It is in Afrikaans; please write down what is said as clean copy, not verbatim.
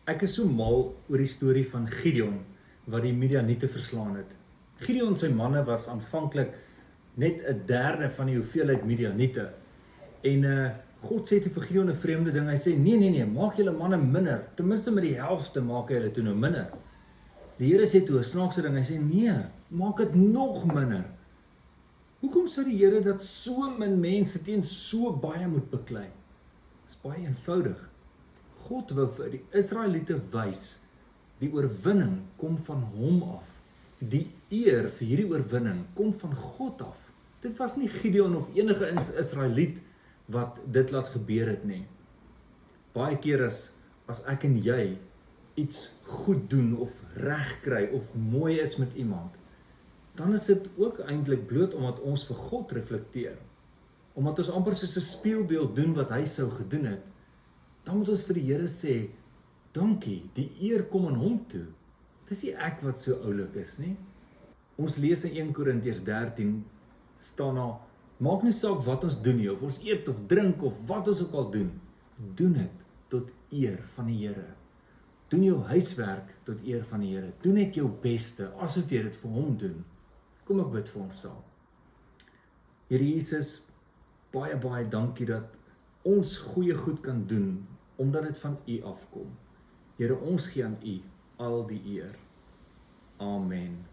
Ek is so mal oor die storie van Gideon, wat die Midianiete verslaan het. Gideon sy manne was aanvanklik net 1/3 van die hoeveelheid Midianiete. En God sê toe vir Gideon 'n vreemde ding, hy sê, nee, maak julle manne minder, ten minste met die helfte maak hy hulle toe nou minder. Die Here sê toe 'n snaakse ding, hy sê, nee, maak dit nog minder. Hoekom sou die Here dat so min mense teen so baie moet beklei? Dit is baie eenvoudig. God wou vir die Israeliete wys, die oorwinning kom van hom af. Die eer vir hierdie oorwinning kom van God af. Dit was nie Gideon of enige Israeliet wat dit laat gebeur het nie. Baie keer as ek en jy iets goed doen of reg kry of mooi is met iemand, dan is dit ook eintlik bloot omdat ons vir God reflekteer. Omdat ons amper soos 'n spieelbeeld doen wat hy sou gedoen het. Dan moet ons vir die Here sê, dankie, die eer kom aan hom toe. Dit is nie ek wat so oulik is nie. Ons lees in 1 Korintiërs 13, staan daar, maak nie saak wat ons doen nie, of ons eet of drink of wat ons ook al doen, doen dit tot eer van die Here. Doen jou huiswerk tot eer van die Here. Doen net jou beste, asof jy dit vir hom doen. Kom ek bid vir ons saam. Here Jesus, baie dankie dat ons goeie goed kan doen, omdat dit van U afkom. Here, ons gee aan U al die eer. Amen.